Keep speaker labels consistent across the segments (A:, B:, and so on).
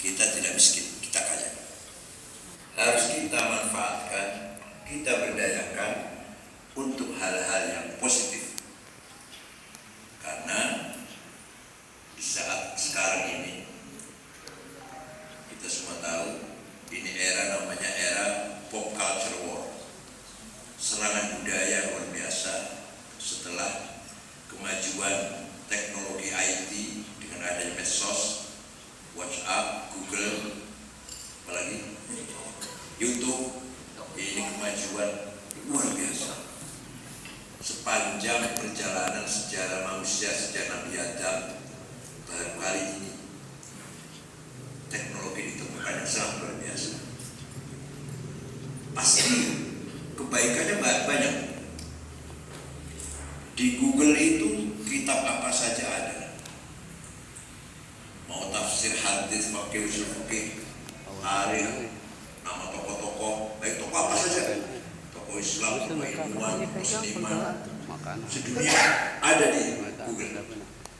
A: kita tidak miskin, kita kaya. Harus kita manfaatkan, kita berdayakan untuk hal-hal yang positif. Karena di saat sekarang ini kita semua tahu ini era namanya era pop culture war. Serangan budaya luar biasa setelah kemajuan teknologi IT dengan adanya medsos, WhatsApp, Google, apalagi YouTube. Ini kemajuan luar biasa. Sepanjang perjalanan sejarah manusia sejak Nabi Adam, baru kali ini teknologi ditemukan yang sangat luar biasa. Pasti kebaikannya banyak. Di Google itu kitab apa saja ada. Mau tafsir hadis, pakai usul fikih, tarikh, nama tokoh-tokoh, baik tokoh apa saja, tokoh Islam, tokoh ilmuwan, musliman, sedunia ada di Google.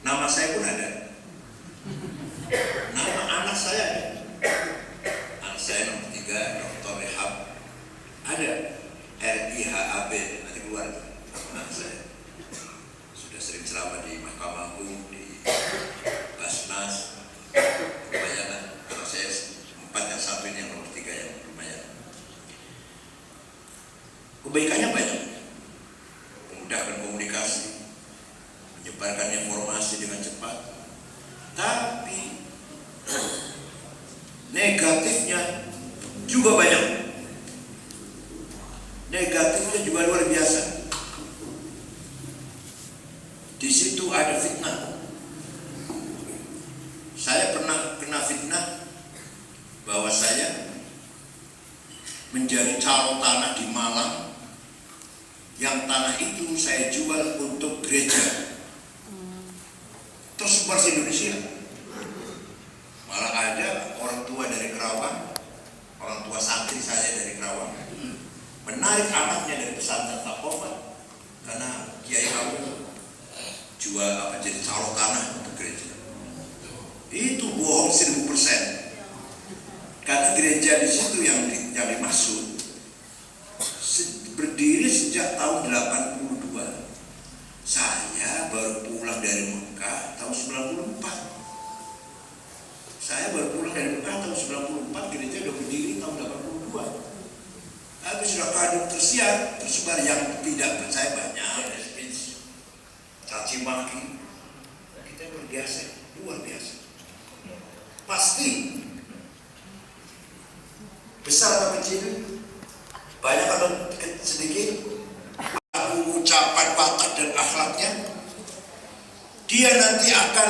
A: Nama saya pun ada. Nama anak saya ada. Anak saya nomor 3, Dr. Rehab, ada. RIHAB, nanti keluar anak saya. Sudah sering ceramah di Mahkamah Agung, di Basnas, lumayan. Kalau saya 4, yang 1 ini yang nomor 3 yang lumayan. Kebaikannya banyak. Memudahkan komunikasi, menyebarkan informasi dengan cepat. Tapi negatifnya juga banyak. Negatifnya juga luar biasa. Di situ ada fitnah. Saya pernah kena fitnah bahwa saya menjadi calo tanah di Malang, yang tanah itu saya jual untuk gereja. Tersebar di Indonesia. Malah ada orang tua dari Kerawang, orang tua santri saya dari Kerawang, menarik anaknya dari pesantren Taqwa karena kiai kamu jual jadi calo tanah untuk gereja. Itu bohong 1000%. Karena gereja di situ yang dimaksud berdiri sejak tahun 82. Saya baru pulang dari Mekah tahun 94. Saya baru pulang dari Mekah tahun 94, gereja sudah berdiri tahun 82. Tapi sudah kadung tersebar yang tidak percaya banyak, caci maki. Kita luar biasa, luar biasa. Pasti besar atau kecil, banyak atau sedikit, ucapan watak dan akhlaknya, dia nanti akan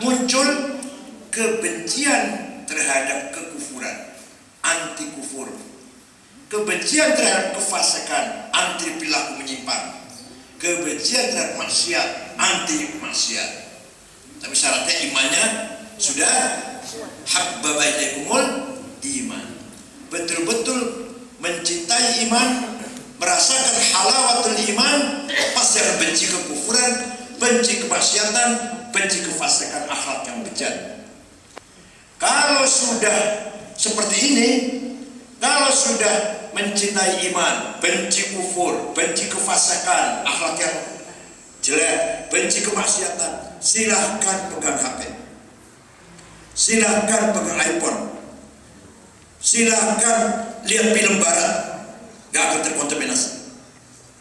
A: muncul kebencian terhadap kekufuran, anti kufur, kebencian terhadap kefasikan, anti perilaku menyimpang, kebencian terhadap maksiat, anti maksiat. Tapi syaratnya imannya sudah habbaba ilaikumul iman, betul-betul mencintai iman, merasakan halawatul iman, pasti akan benci kekufuran, benci kemaksiatan, benci kefasikan, akhlak yang bejat. Kalau sudah seperti ini, kalau sudah mencintai iman, benci kufur, benci kefasikan, akhlak yang jelek, benci kemaksiatan, silahkan pegang HP, silahkan pegang iPhone, silahkan lihat film barat, gak akan terkontaminasi.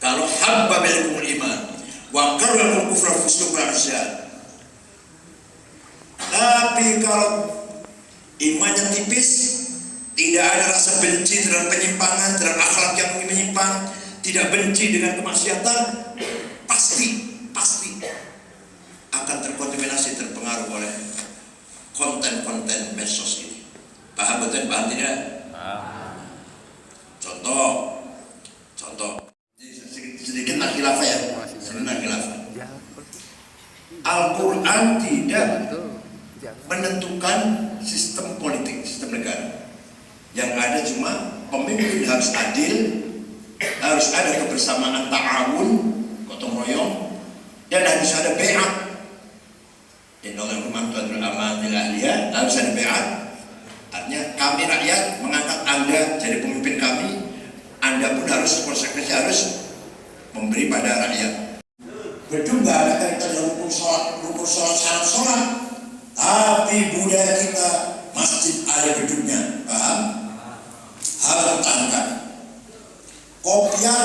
A: Kalau habbaba ilaikumul iman wa karraha kufra fusuq wal isyan. Tapi kalau imannya tipis, tidak ada rasa benci terhadap penyimpangan, terhadap akhlak yang menyimpang, tidak benci dengan kemaksiatan, pasti akan terkontaminasi, terpengaruh oleh konten-konten medsos ini. Paham betul, paham tidak? Contoh sedikit khilafah ya, sebenarnya khilafah. Al-Quran tidak menentukan sistem politik, sistem negara. Yang ada cuma pemimpin harus adil, harus ada kebersamaan, ta'awun, gotong royong, dan harus ada bai'ah. Innamal mu'minuna amanil ahliyah, harus kami rakyat mengangkat Anda jadi pemimpin kami, Anda pun harus, konsekuensi harus memberi pada rakyat.
B: Gedung nggak ada kaitan dengan rukun sholat, syarat sholat, tapi budaya kita masjid ada gedungnya, paham? Harus pertahankan. Kopiah,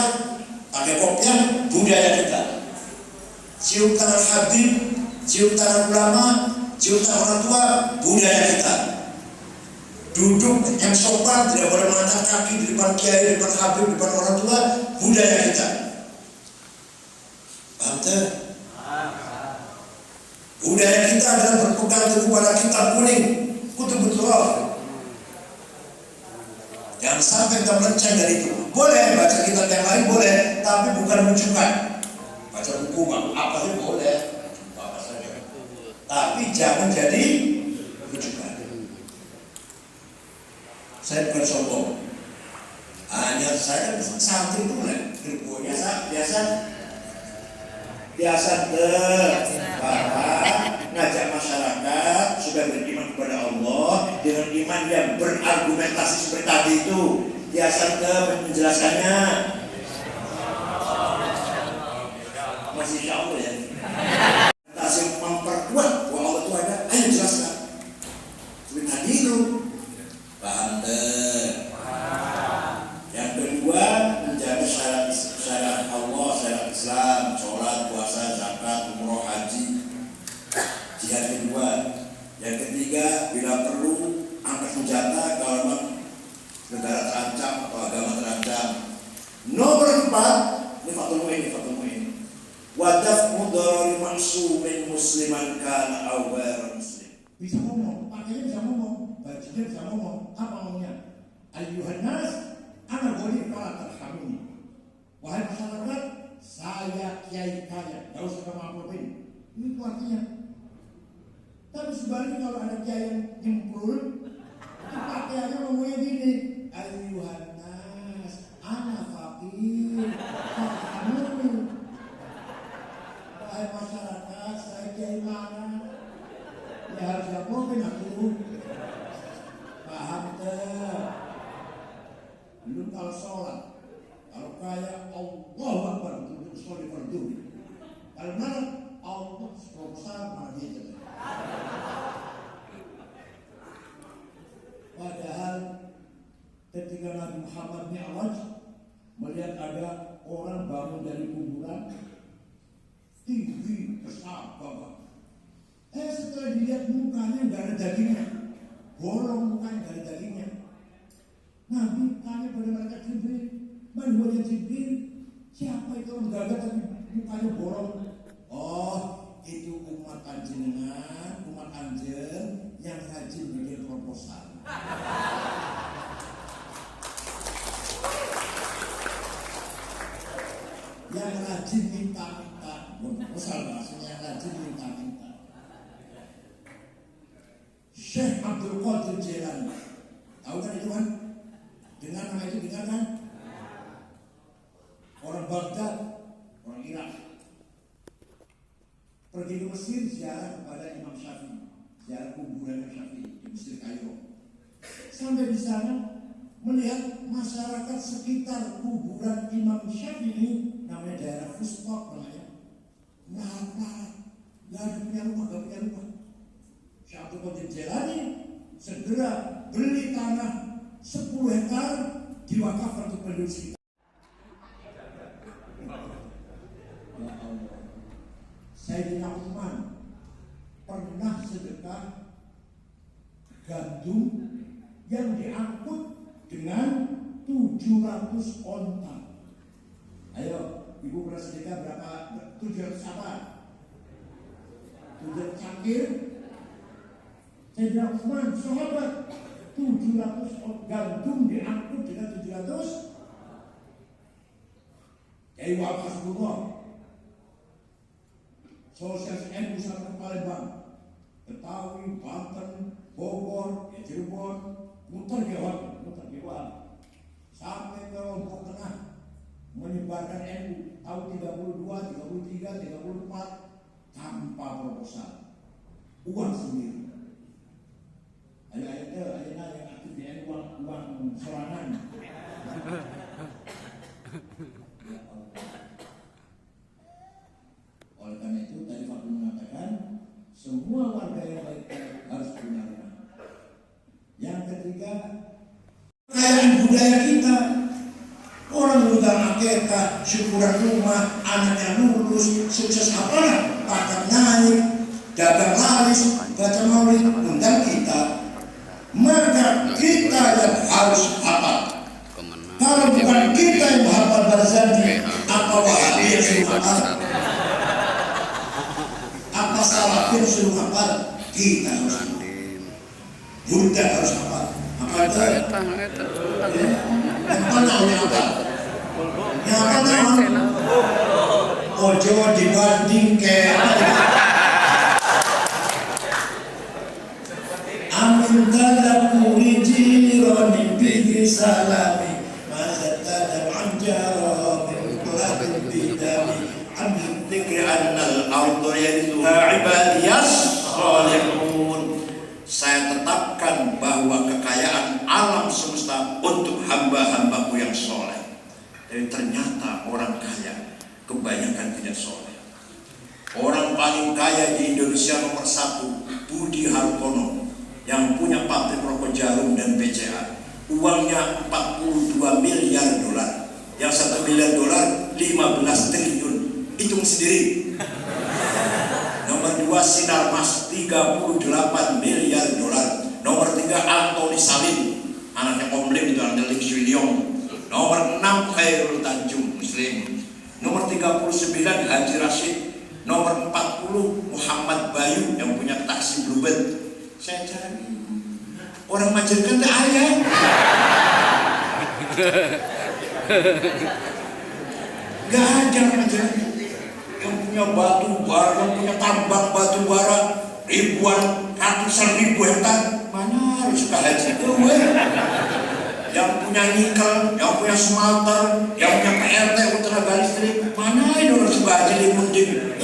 B: pakai kopiah budaya kita. Cium tangan Habib, cium tangan ulama, cium tangan orang tua, budaya kita. Duduk yang sopan, tidak boleh mengangkat kaki di depan kiai, di depan Habib, di depan orang tua, budaya kita. Paham tak? Budaya kita adalah berpegang teguh pada kitab kuning, kutubut roh. Jangan sampai kita melenceng dari itu. Boleh baca kitab yang lain boleh, tapi bukan rujukan. Baca buku apa sih boleh, apa saja. Tapi jangan jadi rujukan. Saya bukan sombong. Hanya saya santri boleh. Biasa ngajak masyarakat sudah beriman kepada Allah dengan iman yang berargumentasi seperti tadi itu. Biasa menjelaskannya. Masih insya Allah ya. Argumentasi memperkuat bahwa Allah itu ada. Ayo jelaskan. Seperti tadi itu. Paham deh. Yang kedua, menjaga syariat Allah, syariat Islam, sholat, puasa, zakat, umroh, haji. Jihad kedua. Yang ketiga, bila perlu angkat senjata kalau memang negara terancam atau agama terancam. Nomor 4, ini fatul mu'in. Wadaf mudharari maksumin musliman kana aw ghairu muslim. Bisa ngomong, pakainya bisa ngomong, bajunya bisa ngomong. Apa ngomongnya? Ayyuhan nas, ana ghalib fala tarhamuni. Wahai masyarakat, saya kiai kaya, enggak usah kamu apain. Ini artinya. Tapi sebaliknya kalau ada kiai yang nyemprul, pakaiannya ngomongnya gini, ayyuhan nas, ana faqir, tarhamuni. Wahai masyarakat, saya kiai mana? Ya harus diapain aku? Paham tak? Lu kalau sholat, kalau kaya Allahu Akbar untuk sholat fardu. Kalau mana Allah besar mana dia? Padahal ketika Nabi Muhammad Mi'raj melihat ada orang bangun dari kuburan tinggi besar banget. Setelah dilihat mukanya nggak ada dagingnya, bolong mukanya nggak ada dagingnya. Nabi tanya pada mereka Jibril, man wajah Jibril, siapa itu orang gagah tapi mukanya bolong? Oh, itu umat panjenengan, umat anjen yang rajin bikin proposal. Yang rajin minta-minta, proposal maksudnya yang rajin minta-minta. Syekh Abdul Qadir Jailani, tahu kan itu kan? Dengar nama itu, dengar kan? Orang Baghdad, orang Irak, pergi ke Mesir ziarah kepada Imam Syafi'i, ziarah kuburan Imam Syafi'i di Mesir Kairo. Sampai di sana melihat masyarakat sekitar kuburan Imam Syafi'i, namanya daerah Fustok namanya, nggak ada punya rumah. Syekh Abdul Qadir Jailani segera beli tanah 10 hektar diwakafkan untuk penduduk sekitar. Ya Allah, Sayyidina Utsman pernah sedekah gandum yang diangkut dengan 700 onta. Ayo, ibu pernah sedekah berapa? 700 apa? 700 cangkir. Sayyidina Utsman sahabat 700 gandum diangkut dengan 700. Kiai Wahab Hasbullah, sosialis NU sampai Palembang, Betawi, Banten, Bogor, Cirebon, muter Wahab sampai ke Lombok Tengah, menyebarkan NU tahun 32, 33, 34 tanpa proposal, uang sendiri. Ayo yang aktif SDN uang sorangan. Oleh karena itu tadi Pak Gubernur mengatakan semua warga yang baik-baik harus punya rumah. Yang ketiga, kekayaan budaya kita. Orang lutar akekah, syukuran rumah, anaknya lulus, sukses apalah, pangkat naik, dagang laris, baca maulid, undang kita. Maka kita yang harus hafal. Kalau bukan kita yang hafal Barzanji, apa Wahabi yang suruh hafal? Apa Salafi yang suruh hafal? Kita harus hafal. Buddha harus hafal. Apa itu? Ojo dibanding ke amin tadaku rijironi bihi salami mazatadam anjaro minkulati bidami amin dikri annal ardu yarithuha ibadiyas salihun. Saya tetapkan bahwa kekayaan alam semesta untuk hamba-hambaku yang soleh. Dan ternyata orang kaya kebanyakan tidak soleh. Orang paling kaya di Indonesia nomor 1 Budi Hartono yang punya pabrik rokok Jarum dan BCA. Uangnya 42 miliar dolar. Yang 1 miliar dolar 15 triliun. Hitung sendiri. Nomor 2 Sinarmas 38 miliar dolar. Nomor 3 Antoni Salim, anaknya Om Lim itu, anaknya Lim Swee Leong. Nomor 6 Khairul Tanjung Muslim. Nomor 39 Haji Rashid. Nomor 40 Muhammad Bayu yang punya taksi Bluebird. Saya cari orang Majengan tak ayah. Gak ada Majengan yang punya batu bara, yang punya tambang batu bara ribuan, ratusan ribu hektar. Mana harus ke haji itu? Yang punya nikel, yang punya smelter, yang punya PRT tenaga listrik, mana itu harus ke haji limunding?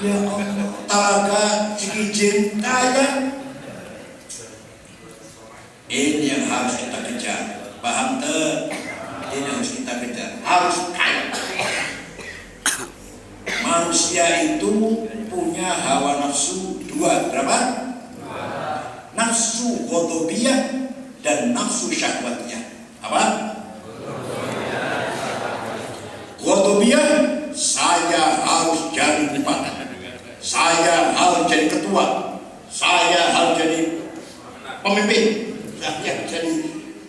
B: Ya Allah, Talaga, Cikijin, kaya. Ini yang harus kita kejar. Paham tuh? Ini harus kita kejar. Harus kaya. Manusia itu punya hawa nafsu 2. Berapa? Nafsu ghadabiyah dan nafsu syahwatiyah. Apa? Ghadabiyah, saya harus jadi bupati, saya harus jadi ketua, saya harus jadi pemimpin, saya harus jadi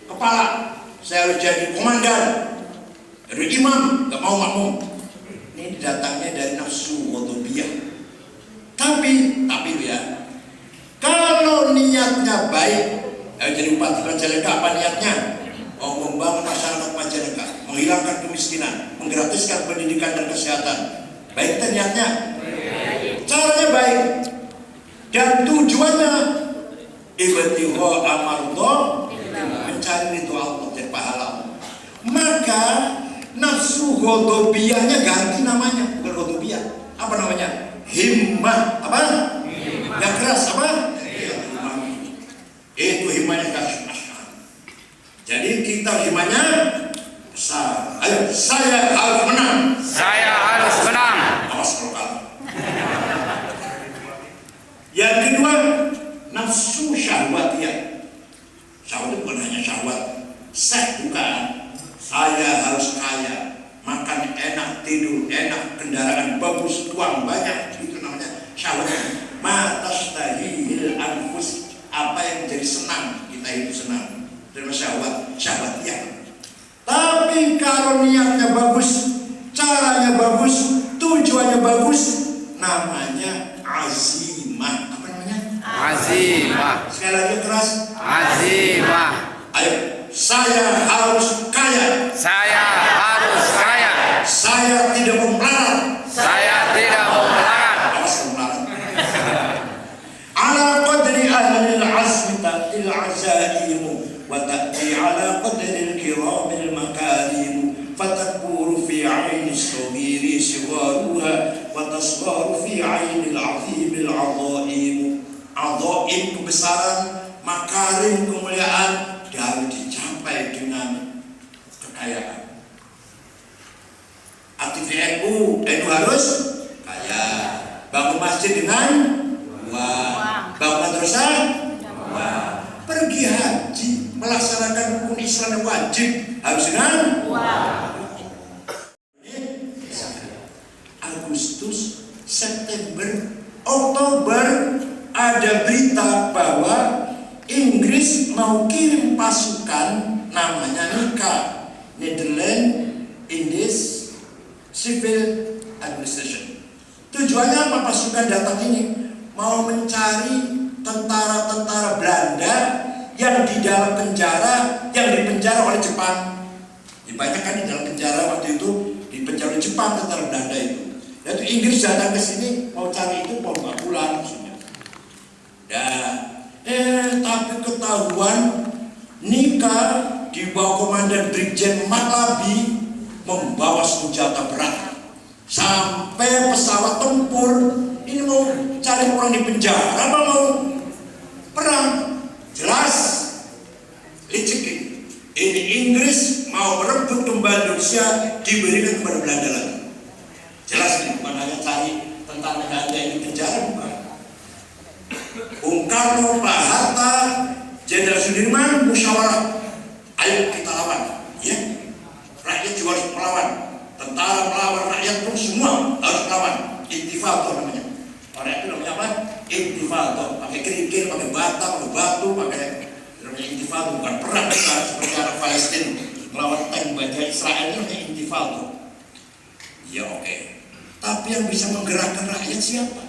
B: kepala, saya harus jadi komandan, jadi imam, gak mau makmum. Ini datangnya dari nafsu ghadabiyah. Tapi ya, kalau niatnya baik, jadi bupati Majalengka apa niatnya? Mau membangun masyarakat Majalengka, menghilangkan kemiskinan, menggratiskan pendidikan dan kesehatan. Baik niatnya, caranya baik, dan tujuannya ibtigha amardhah, mencari ridho Allah dan pahala. Maka nafsu ghadabiyahnya ganti namanya, bukan ghadabiyah. Apa namanya? Himmah. Apa? Yang keras apa? Itu himmahnya keras. Jadi kita himmahnya besar. Ayo, saya harus menang.
C: Saya harus menang.
B: Awas kalau kalah. Yang kedua, nafsu syahwatiyah. Syahwat itu bukan hanya syahwat seks, bukan. Saya harus kaya, makan enak, tidur enak, kendaraan bagus, uang banyak. Itu namanya syahwat. Matastahil anfus, apa yang menjadi senang, kita itu senang. Dari syahwat ya. Tapi kalau niatnya bagus, caranya bagus, tujuannya bagus, namanya azimah. Apa namanya?
C: Azimah.
B: Sekali lagi keras.
C: Azimah.
B: Ayo, saya harus kaya.
C: Saya harus kaya.
B: Saya tidak mau melarat.
C: Saya tidak mau melarat.
B: Awas melarat. Ala qadri ahli al-azmi ta'til azaimu wa ta'ti ala qadri al-kiramil makarim fatakburu fi aini as-sabiri siwaruha wa tasgharu fi aini al-azim al-'adhaim. Adhaim kebesaran, makarim kemuliaan harus dicapai dengan kekayaan. Aktif di NU harus kaya. Bangun masjid dengan uang. Bangun madrasah uang. Pergi haji, melaksanakan rukun Islam yang wajib harus dengan uang. Agustus, September, Oktober ada berita bahwa Inggris mau kirim pasukan namanya NICA, Netherlands Indies Civil Administration. Tujuannya apa pasukan datang ini? Mau mencari tentara-tentara Belanda yang di dalam penjara, yang dipenjara oleh Jepang. Banyak kan di dalam penjara waktu itu dipenjara oleh Jepang tentara Belanda itu. Yaitu Inggris datang ke sini mau cari itu mau 4 bulan maksudnya. Tapi ketahuan NICA di bawah komandan Brigjen Maklabi membawa senjata berat sampai pesawat tempur. Ini mau cari orang di penjara apa mau perang? Jelas licik. Ini Inggris mau merebut kembali Indonesia, diberikan kepada Belanda lagi. Jelas ini bukan hanya cari tentang negara yang di penjara, bukan. Bung Karno, Pak Hatta, Jenderal Sudirman musyawarah, ayo kita lawan, ya. Rakyat juga harus melawan, tentara melawan, rakyat pun semua harus melawan. Intifado namanya. Orang itu namanya apa? Intifado. Pakai kerikil, pakai bata, pakai batu, pakai namanya intifado. Bukan perang besar seperti Arab Palestina melawan tank baja Israel, ini namanya intifado. Ya oke. Tapi yang bisa menggerakkan rakyat siapa?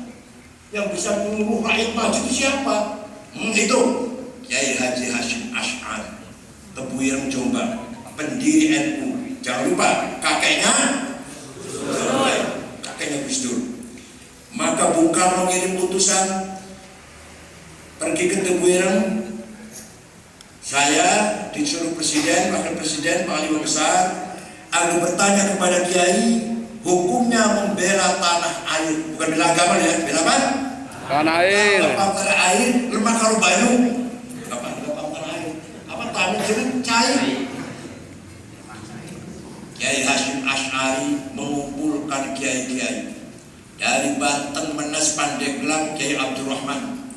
B: Yang bisa menyuruh rakyat maju itu siapa? Itu Kiai Haji Hashim Asy'ari, Tebuireng Jombang, pendiri NU. Jangan lupa kakeknya Gus Dur. Maka Bung Karno ngirim putusan pergi ke Tebuireng. Saya disuruh presiden, wakil presiden, panglima besar agar bertanya kepada kiai hukumnya membela tanah air, bukan bela agama ya, bela apa?
C: Tanah air.
B: Tanah air, lemah kalau banyu. Apa tanah air? Apa tanah jeruk cair? Kiai Hashim Asy'ari mengumpulkan kiai-kiai dari Banten, Menes, Pandeglang, Kiai Abdurrahman,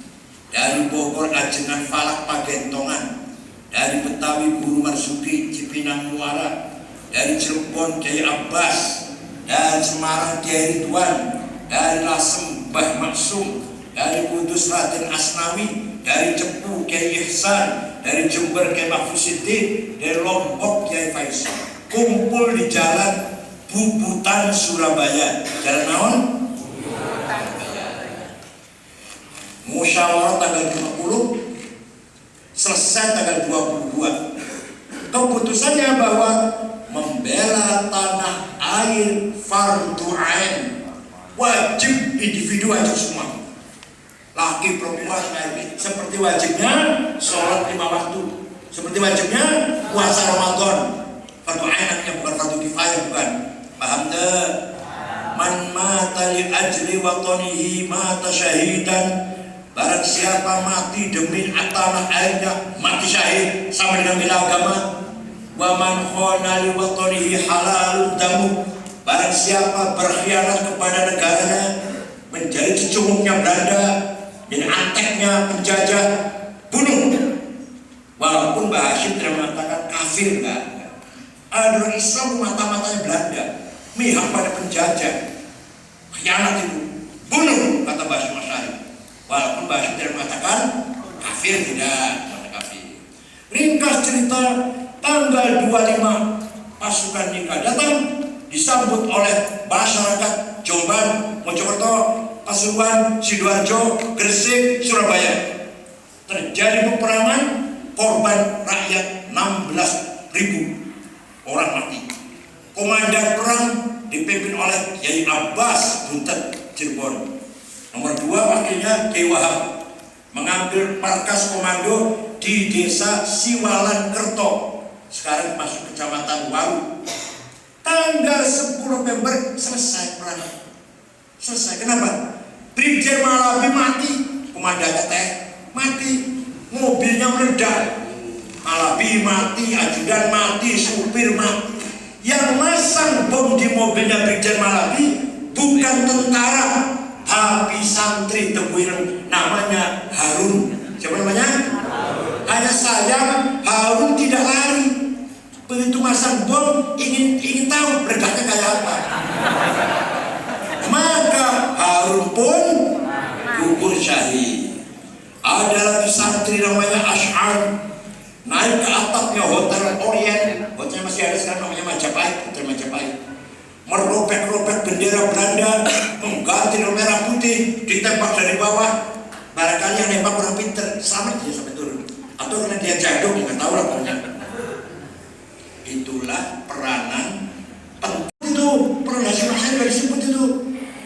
B: dari Bogor, Ajengan, Falak, Pagentongan, dari Betawi, Guru Marzuki, Cipinang Muara, dari Cirebon, Kiai Abbas, dari Semarang, Kiai Ridwan, dari Lasem, Mbah Maksum, dari Kudus, Raden Asnawi, dari Cepu, Kiai Ihsan, dari Jember, Kiai Mahfusiddin, dari Lombok, Kiai Faisal. Kumpul di Jalan Bubutan, Surabaya. Jalan naon? Musyawarah tanggal 50, selesai tanggal 22. Keputusannya bahwa membela tanah air fardu ain, wajib, individu wajib semua, laki perempuan seperti wajibnya sholat 5 waktu, seperti wajibnya puasa Ramadan, fardu ain namanya, bukan fardu kifayah, bukan. Paham deh? Man mata li ajli watanihi mata syahidan. Barang siapa mati demi tanah airnya mati syahid sama dengan bela agama. Wa man khana li watanihi halalun damu. Barang siapa berkhianat kepada negaranya menjadi cecunguknya Belanda, dan anteknya penjajah, bunuh. Walaupun Mbah Hashim tidak mengatakan kafir, enggak. Ada orang Islam mata-matanya Belanda, mihak pada penjajah, khianat itu, bunuh, kata Mbah Hashim Asy'ari. Walaupun Mbah Hashim tidak mengatakan kafir, tidak mengatakan kafir. Ringkas cerita, tanggal 25 pasukan NICA datang, disambut oleh masyarakat Jombang, Mojokerto, Pasuruan, Sidoarjo, Gresik, Surabaya. Terjadi peperangan, korban rakyat 16.000 orang mati. Komandan perang dipimpin oleh Kiai Abbas Buntet Cirebon. Nomor 2 wakilnya Kiai Wahab mengambil markas komando di desa Siwalan Kerto, sekarang masuk kecamatan Waru. Tanggal 10 November selesai perang. Selesai. Kenapa? Brigjen Maklabi mati, komandannya teh mati. mobilnya meledak, Malabi mati, ajudan mati, supir mati. Yang masang bom di mobilnya Brigjen Malabi bukan tentara, tapi santri Teguireng, namanya Harun. Siapa namanya? Hanya sayang Harun tidak lari. Begitu masang bom, ingin tahu meledaknya kayak apa. Maka Harun pun gugur syahid. Ada lagi santri namanya Ash'ar, naik ke atapnya Hotel Orient, hotelnya masih ada sekarang, namanya Majapahit, Hotel Majapahit. Merobek-robek bendera Belanda, mengganti merah putih, ditembak dari bawah. Barangkali yang nembak orang pinter, selamat dia sampai turun. Atau karena dia jatuh, nggak tahu lah pokoknya. Itulah peranan penting itu, peran nasional saya nggak disebut itu.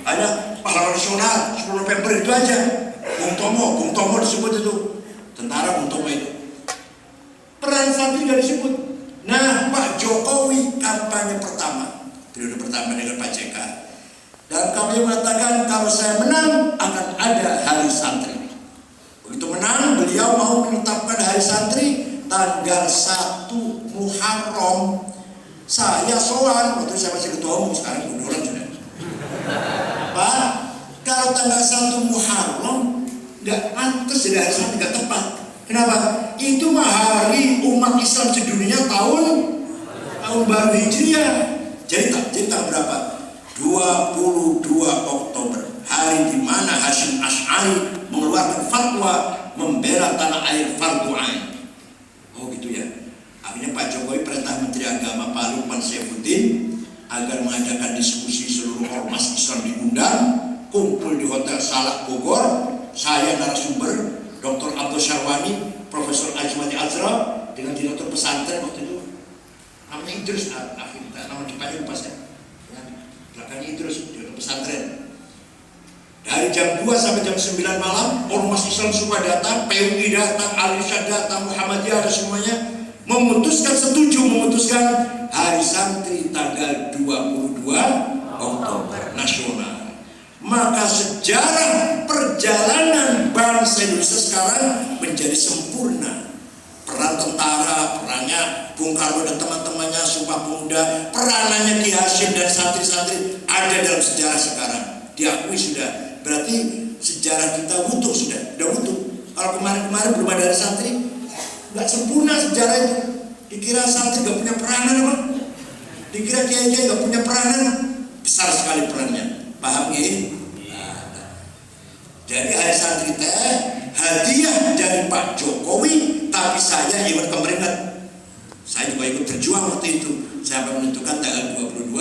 B: Ada pahlawan nasional 10 November itu aja. Bung Tomo disebut itu, tentara Bung Tomo itu. Peran santri nggak disebut. Nah, Pak Jokowi kampanye pertama, periode pertama dengan Pak JK, dan kami mengatakan kalau saya menang akan ada hari santri. Begitu menang, beliau mau menetapkan hari santri tanggal 1 Muharram. Saya soal, waktu saya masih ketua umum, sekarang munduran sudah. Pak, kalau tanggal 1 Muharram nggak pantas jadi hari santri, nggak tepat. Kenapa? Itu mah hari umat Islam sedunia tahun baru Hijriah. Jadi tanggal berapa? 22 Oktober, hari di mana Hasyim Asy'ari mengeluarkan fatwa membela tanah air fardu ain. Oh gitu ya. Akhirnya Pak Jokowi perintah Menteri Agama Pak Lukman Saifuddin agar mengadakan diskusi, seluruh ormas Islam diundang, kumpul di Hotel Salak Bogor. Saya narasumber Dr. Abdul Syarwani, Profesor Ajmati Azra dengan direktur pesantren waktu itu namanya Idrus, nama depannya lupa saya, belakangnya Idrus, direktur pesantren. Dari jam 2 sampai jam 9 malam ormas Islam semua datang, PUI datang, Al-Irsyad datang, Muhammadiyah ada semuanya, memutuskan hari santri tanggal 22 Oktober nasional. Maka sejarah perjalanan bangsa Indonesia sekarang menjadi sempurna. Peran tentara, perannya Bung Karno dan teman-temannya, Sumpah Pemuda, peranannya Ki Hasyim dan santri-santri ada dalam sejarah sekarang. Diakui sudah. Berarti sejarah kita utuh sudah utuh. Kalau kemarin-kemarin belum ada santri, nggak sempurna sejarah itu. Dikira santri nggak punya peranan apa? Dikira kiai-kiai nggak punya peranan, besar sekali perannya. Paham ya? Jadi hari santri teh hadiah dari Pak Jokowi, tapi saya ikut pemerintah. Saya juga ikut berjuang waktu itu. Saya menentukan tanggal 22